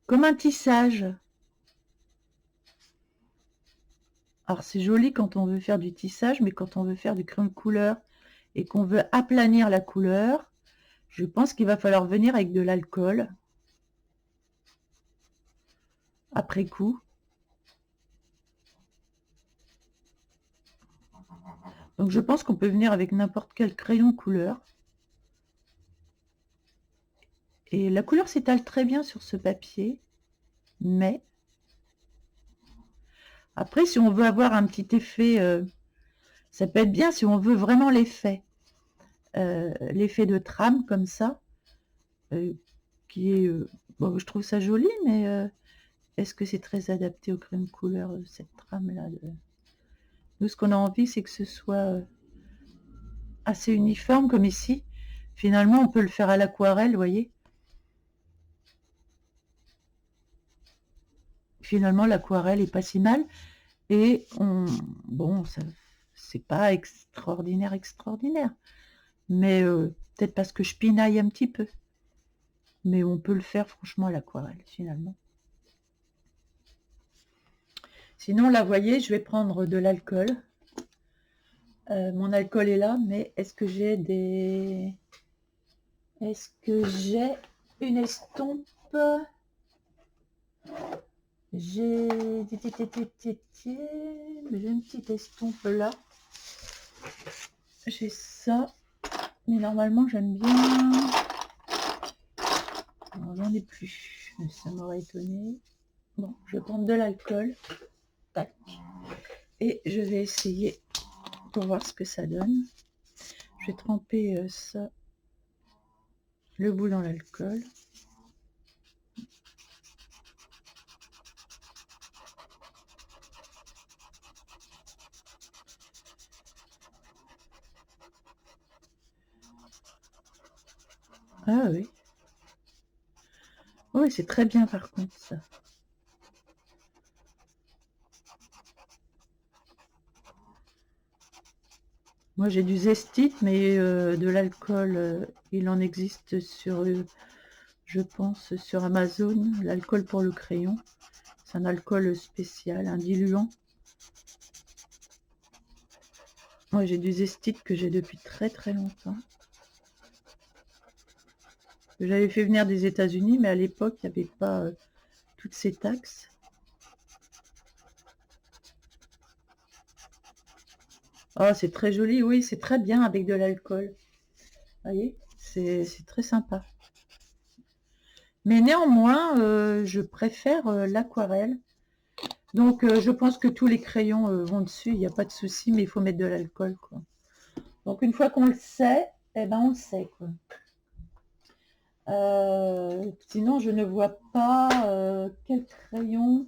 Comme un tissage. Alors, c'est joli quand on veut faire du tissage, mais quand on veut faire du crayon de couleur et qu'on veut aplanir la couleur, je pense qu'il va falloir venir avec de l'alcool après coup. Donc je pense qu'on peut venir avec n'importe quel crayon couleur. Et la couleur s'étale très bien sur ce papier, mais après si on veut avoir un petit effet, ça peut être bien si on veut vraiment l'effet de trame comme ça, qui est, bon, je trouve ça joli, mais est-ce que c'est très adapté au crayon de couleur, cette trame-là Nous, ce qu'on a envie, c'est que ce soit assez uniforme, comme ici. Finalement, on peut le faire à l'aquarelle, vous voyez. Finalement, l'aquarelle est pas si mal. Et bon, ça, c'est pas extraordinaire. Mais peut-être parce que je pinaille un petit peu. Mais on peut le faire, franchement, à l'aquarelle, finalement. Sinon, là, vous voyez, je vais prendre de l'alcool. Mon alcool est là, mais est-ce que j'ai des... Est-ce que j'ai une estompe? J'ai une petite estompe là. J'ai ça. Mais normalement, j'aime bien... J'en ai plus. Ça m'aurait étonné. Bon, je vais prendre de l'alcool. Tac. Et je vais essayer pour voir ce que ça donne. Je vais tremper ça, le bout dans l'alcool. Ah oui. Oui, c'est très bien par contre ça. Moi j'ai du zestite, mais de l'alcool, il en existe sur, je pense, sur Amazon, l'alcool pour le crayon. C'est un alcool spécial, un diluant. Moi j'ai du zestite que j'ai depuis très longtemps. J'avais fait venir des États-Unis, mais à l'époque il n'y avait pas toutes ces taxes. Oh, c'est très joli, oui, c'est très bien avec de l'alcool. Vous voyez, c'est très sympa. Mais néanmoins, je préfère l'aquarelle. Donc, je pense que tous les crayons vont dessus, il n'y a pas de souci, mais il faut mettre de l'alcool, quoi. Donc, une fois qu'on le sait, eh ben, on le sait, quoi. Sinon, je ne vois pas quel crayon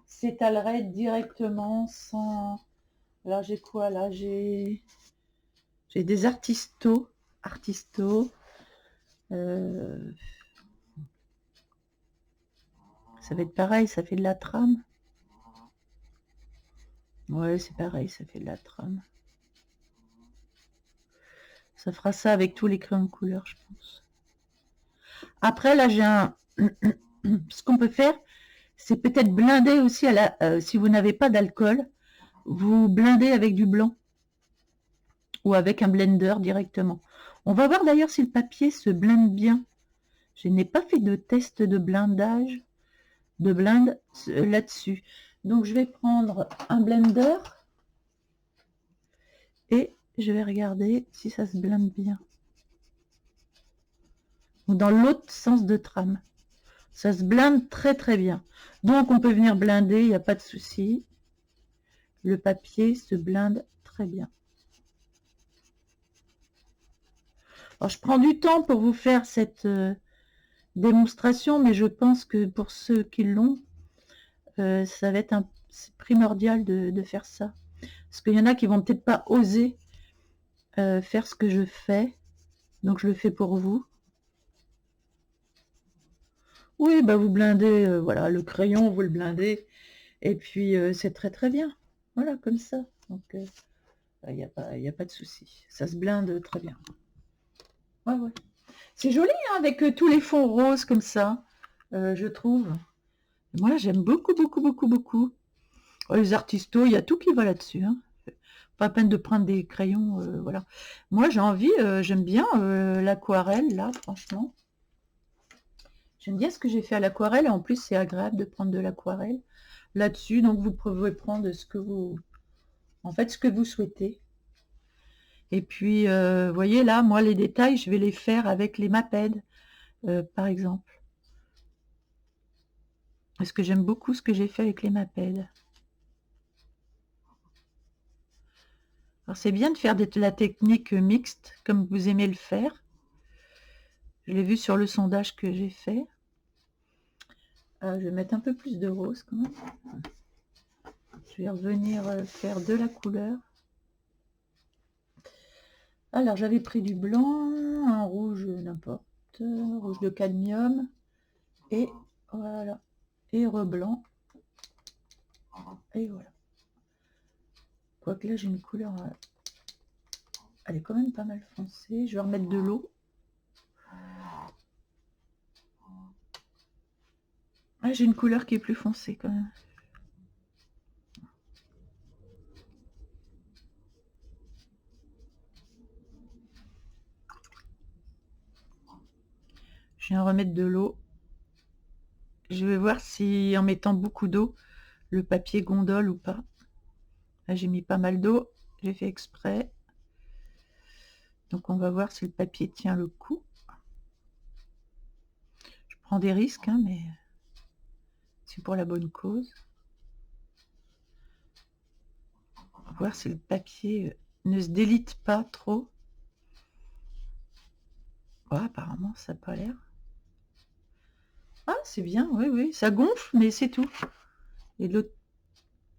s'étalerait directement sans... Là, j'ai quoi? Là, j'ai des Artisto. Ça va être pareil, ça fait de la trame. Ouais, c'est pareil, ça fait de la trame. Ça fera ça avec tous les crayons de couleur, je pense. Après, là, j'ai un... Ce qu'on peut faire, c'est peut-être blinder aussi, si vous n'avez pas d'alcool, vous blindez avec du blanc. Ou avec un blender directement. On va voir d'ailleurs si le papier se blinde bien. Je n'ai pas fait de test de blindage, de blinde là-dessus. Donc je vais prendre un blender et je vais regarder si ça se blinde bien. Ou dans l'autre sens de trame. Ça se blinde très bien. Donc on peut venir blinder, il n'y a pas de souci. Le papier se blinde très bien. Alors je prends du temps pour vous faire cette démonstration, mais je pense que pour ceux qui l'ont, ça va être primordial de faire ça. Parce qu'il y en a qui vont peut-être pas oser faire ce que je fais. Donc je le fais pour vous. Oui, bah vous blindez, voilà, le crayon, vous le blindez. Et puis c'est très très bien. Voilà, comme ça. Donc il n'y a pas de souci. Ça se blinde très bien. Ouais, ouais. C'est joli hein, avec tous les fonds roses comme ça, je trouve. Moi, j'aime beaucoup, beaucoup, beaucoup, beaucoup. Oh, les artistos, il y a tout qui va là-dessus. Hein. Pas la peine de prendre des crayons, voilà. Moi, j'ai envie, j'aime bien l'aquarelle, là, franchement. J'aime bien ce que j'ai fait à l'aquarelle, et en plus, c'est agréable de prendre de l'aquarelle là-dessus. Donc, vous pouvez prendre ce que vous... En fait, ce que vous souhaitez. Et puis, vous voyez, là, moi, les détails, je vais les faire avec les Maped, par exemple. Parce que j'aime beaucoup ce que j'ai fait avec les Maped. Alors c'est bien de faire la technique mixte, comme vous aimez le faire. Je l'ai vu sur le sondage que j'ai fait. Je vais mettre un peu plus de rose quand même. Je vais revenir faire de la couleur. Alors j'avais pris du blanc, un rouge n'importe, rouge de cadmium, et voilà, et reblanc. Et voilà. Quoique là j'ai une couleur, elle est quand même pas mal foncée. Je vais remettre de l'eau. Ah, j'ai une couleur qui est plus foncée quand même. Je viens remettre de l'eau. Je vais voir si en mettant beaucoup d'eau, le papier gondole ou pas. Là, j'ai mis pas mal d'eau, j'ai fait exprès. Donc on va voir si le papier tient le coup. Je prends des risques, hein, mais c'est pour la bonne cause. On va voir si le papier ne se délite pas trop. Oh, apparemment, ça n'a pas l'air. Ah, c'est bien, oui, oui, ça gonfle, mais c'est tout. Et de l'autre,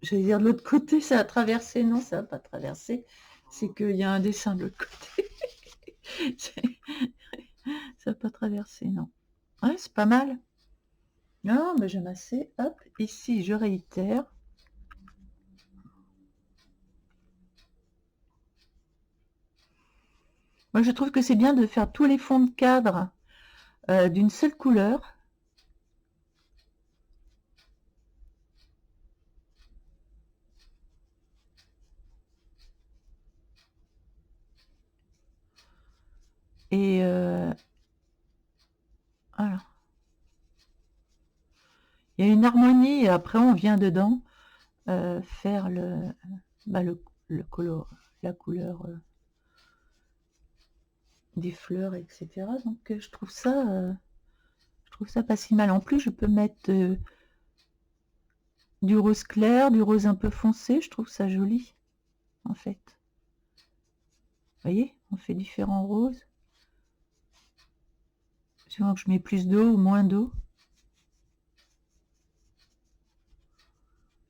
j'allais dire de l'autre côté, ça a traversé. Non, ça n'a pas traversé. C'est qu'il y a un dessin de l'autre côté. Ça n'a pas traversé, non. Ouais, c'est pas mal. Non, mais j'aime assez. Hop, ici, je réitère. Moi, je trouve que c'est bien de faire tous les fonds de cadre d'une seule couleur. Et voilà. Il y a une harmonie et après on vient dedans faire le color, la couleur des fleurs, etc. Donc je trouve ça pas si mal. En plus, je peux mettre du rose clair, du rose un peu foncé. Je trouve ça joli, en fait. Vous voyez, on fait différents roses. Suivant que je mets plus d'eau ou moins d'eau.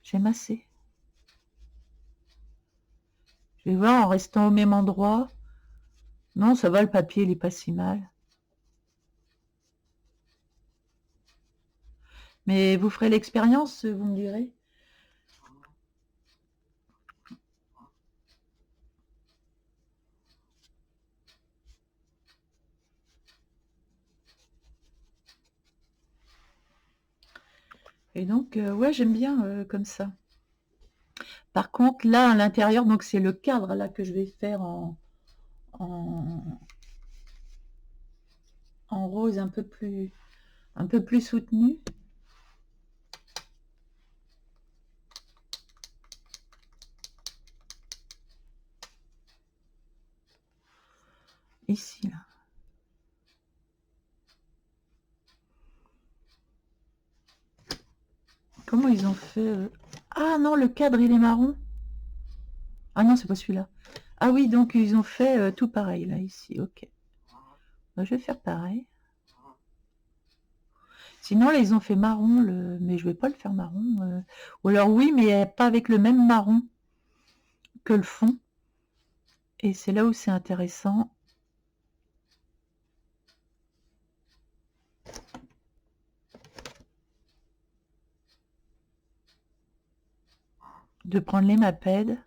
J'aime assez. Je vais voir en restant au même endroit. Non, ça va, le papier, il est pas si mal. Mais vous ferez l'expérience, vous me direz. Et donc, ouais, j'aime bien comme ça. Par contre, là, à l'intérieur, donc c'est le cadre là que je vais faire en, en rose un peu plus soutenu. Ici, là. Comment ils ont fait Ah non, le cadre, il est marron. Ah non, c'est pas celui-là. Ah oui, donc ils ont fait tout pareil, là, ici. Ok. Bah, je vais faire pareil. Sinon, là, ils ont fait marron, mais je vais pas le faire marron. Ou alors oui, mais pas avec le même marron. que le fond. Et c'est là où c'est intéressant. De prendre les Maped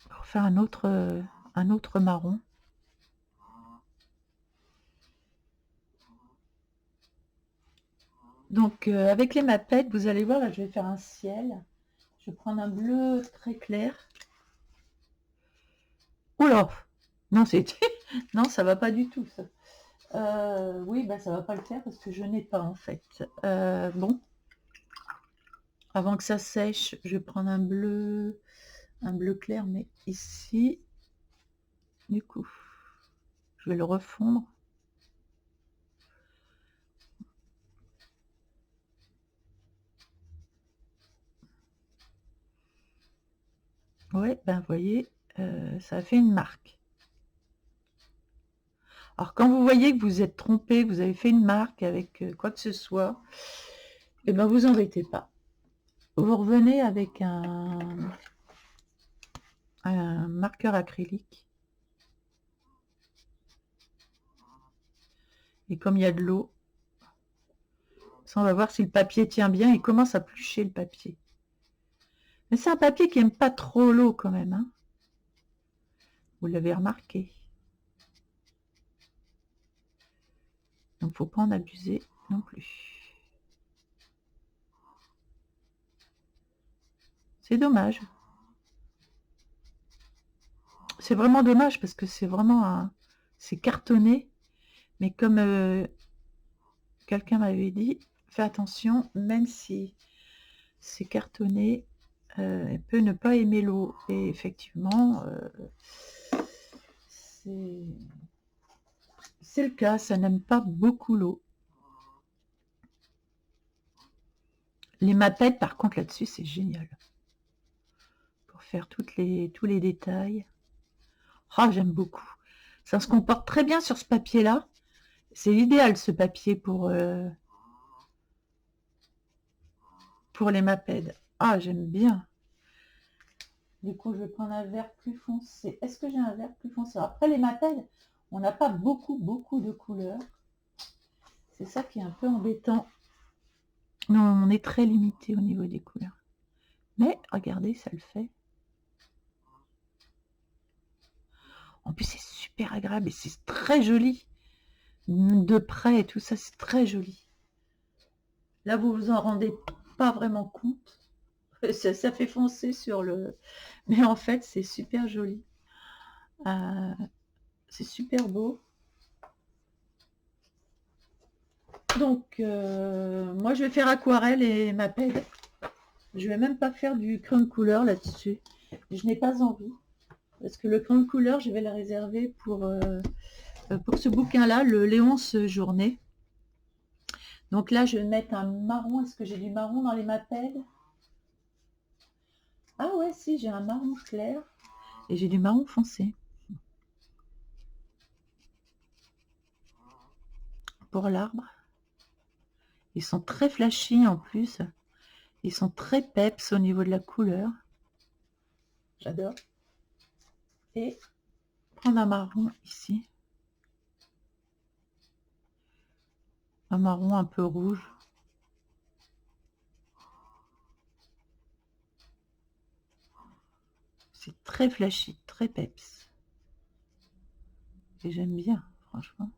pour faire un autre marron. Donc avec les Maped, vous allez voir, là je vais faire un ciel. Je vais prendre un bleu très clair. Oula, non, non, ça va pas du tout ça. Oui, bah ça va pas le faire parce que je n'ai pas en fait. Bon, avant que ça sèche, je vais prendre un bleu clair, mais ici, du coup, je vais le refondre. Ouais, ben vous voyez, ça a fait une marque. Alors quand vous voyez que vous êtes trompé, que vous avez fait une marque avec quoi que ce soit, et ben vous embêtez pas. Vous revenez avec un marqueur acrylique. Et comme il y a de l'eau, ça on va voir si le papier tient bien. Il commence à plucher le papier. Mais c'est un papier qui n'aime pas trop l'eau quand même. Hein. Vous l'avez remarqué. Donc faut pas en abuser non plus. C'est dommage. C'est vraiment dommage parce que c'est vraiment c'est cartonné. Mais comme quelqu'un m'avait dit, fais attention, même si c'est cartonné, elle peut ne pas aimer l'eau. Et effectivement, c'est le cas, ça n'aime pas beaucoup l'eau. Les Maped, par contre, là-dessus, c'est génial. Pour faire tous les détails. Ah, j'aime beaucoup. Ça se comporte très bien sur ce papier-là. C'est idéal, ce papier, pour les Maped. Ah, j'aime bien. Du coup, je vais prendre un vert plus foncé. Est-ce que j'ai un vert plus foncé? Après, les Maped, on n'a pas beaucoup de couleurs. C'est ça qui est un peu embêtant. Non, on est très limité au niveau des couleurs. Mais, regardez, ça le fait. En plus, c'est super agréable et c'est très joli. De près et tout ça, c'est très joli. Là, vous vous en rendez pas vraiment compte. Ça fait foncer sur le... Mais en fait, c'est super joli. C'est super beau. Donc, moi, je vais faire aquarelle et Maped. Je vais même pas faire du crayon de couleur là-dessus. Je n'ai pas envie. Parce que le crayon de couleur, je vais le réserver pour ce bouquin-là, le Léonce Journée. Donc là, je vais mettre un marron. Est-ce que j'ai du marron dans les Maped? Ah ouais, si, j'ai un marron clair. Et j'ai du marron foncé. Pour l'arbre. Ils sont très flashy en plus. Ils sont très peps au niveau de la couleur. J'adore. Et prendre un marron ici. Un marron un peu rouge. C'est très flashy, très peps. Et j'aime bien, franchement.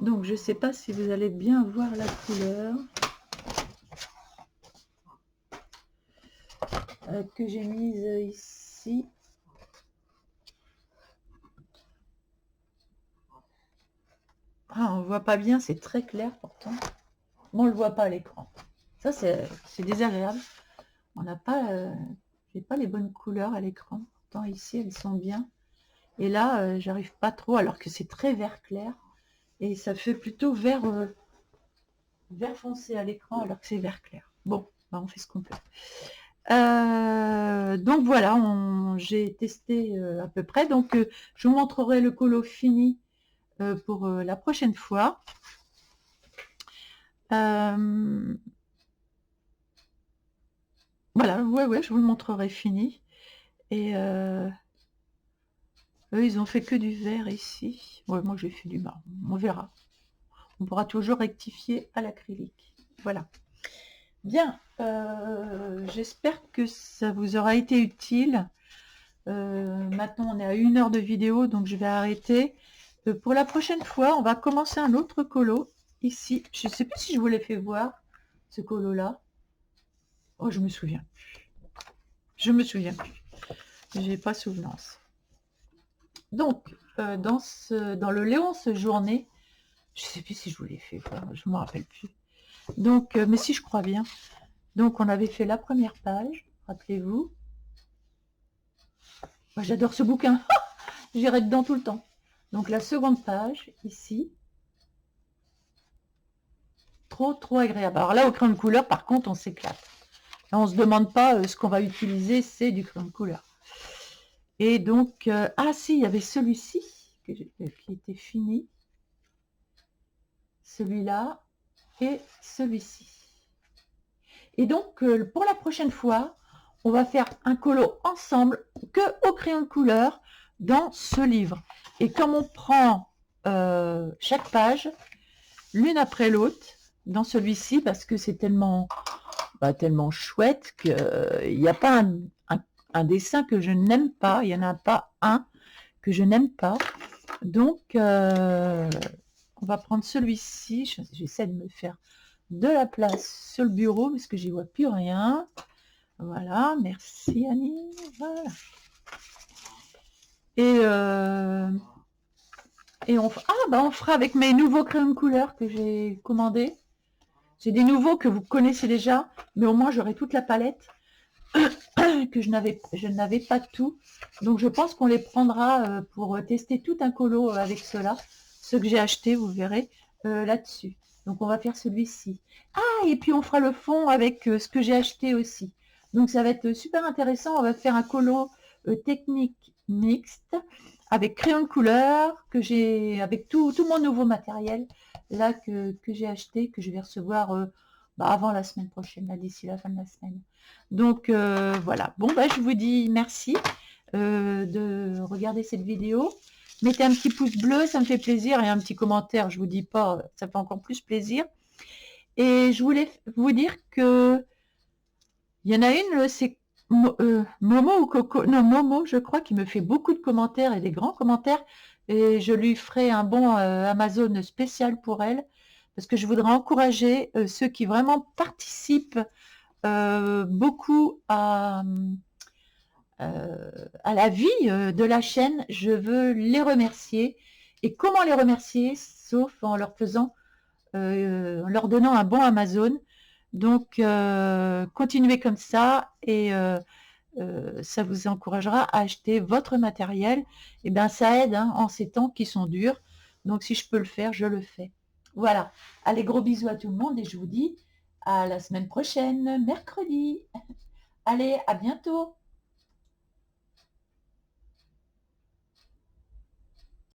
Donc, je ne sais pas si vous allez bien voir la couleur que j'ai mise ici. Ah, on voit pas bien, c'est très clair pourtant. Mais on le voit pas à l'écran. Ça, c'est désagréable. On n'a pas, j'ai pas les bonnes couleurs à l'écran. Pourtant, ici, elles sont bien. Et là, j'arrive pas trop, alors que c'est très vert clair. Et ça fait plutôt vert foncé à l'écran, alors que c'est vert clair. Bon, bah, on fait ce qu'on peut. Donc voilà, j'ai testé à peu près. Donc je vous montrerai le colo fini pour la prochaine fois. Voilà, ouais, je vous le montrerai fini. Et eux, ils ont fait que du vert ici. Ouais, moi j'ai fait du marron. On verra. On pourra toujours rectifier à l'acrylique. Voilà. Bien, j'espère que ça vous aura été utile. Maintenant, on est à 1 heure de vidéo, donc je vais arrêter. Pour la prochaine fois, on va commencer un autre colo ici. Je ne sais plus si je vous l'ai fait voir, ce colo-là. Oh, je me souviens. Je me souviens plus. J'ai pas souvenance. Donc, dans le Léonce Journée, je ne sais plus si je vous l'ai fait voir, je ne me rappelle plus. Donc, mais si je crois bien. Donc, on avait fait la première page, rappelez-vous. Moi, j'adore ce bouquin. J'irai dedans tout le temps. Donc, la seconde page, ici. Trop agréable. Alors là, au crayon de couleur, par contre, on s'éclate. Là, on ne se demande pas ce qu'on va utiliser, c'est du crayon de couleur. Et donc, ah si, il y avait celui-ci qui était fini. Celui-là et celui-ci. Et donc, pour la prochaine fois, on va faire un colo ensemble que au crayon de couleur dans ce livre. Et comme on prend chaque page, l'une après l'autre, dans celui-ci, parce que c'est tellement chouette qu'il n'y a pas un dessin que je n'aime pas, il n'y en a pas un que je n'aime pas. Donc, on va prendre celui-ci, j'essaie de me faire de la place sur le bureau parce que j'y vois plus rien. Voilà, merci Annie. Voilà. Et on fera avec mes nouveaux crayons de couleur que j'ai commandés. J'ai des nouveaux que vous connaissez déjà, mais au moins j'aurai toute la palette que je n'avais pas tout. Donc je pense qu'on les prendra pour tester tout un colo avec ceux-là. Ceux que j'ai achetés, vous verrez là-dessus. Donc on va faire celui-ci. Ah, et puis on fera le fond avec ce que j'ai acheté aussi. Donc ça va être super intéressant. On va faire un colo technique mixte avec crayon de couleur que j'ai, avec tout mon nouveau matériel là que j'ai acheté, que je vais recevoir avant la semaine prochaine, là, d'ici la fin de la semaine. Donc voilà. Bon, je vous dis merci de regarder cette vidéo. Mettez un petit pouce bleu, ça me fait plaisir, et un petit commentaire, je vous dis pas, ça fait encore plus plaisir. Et je voulais vous dire que il y en a une, c'est Momo ou Coco, non Momo, je crois, qui me fait beaucoup de commentaires et des grands commentaires, et je lui ferai un bon Amazon spécial pour elle, parce que je voudrais encourager ceux qui vraiment participent beaucoup à la vie de la chaîne. Je veux les remercier. Et comment les remercier, sauf en leur faisant, en leur donnant un bon Amazon. Donc, continuez comme ça et ça vous encouragera à acheter votre matériel. Et bien, ça aide en ces temps qui sont durs. Donc, si je peux le faire, je le fais. Voilà. Allez, gros bisous à tout le monde et je vous dis à la semaine prochaine, mercredi. Allez, à bientôt.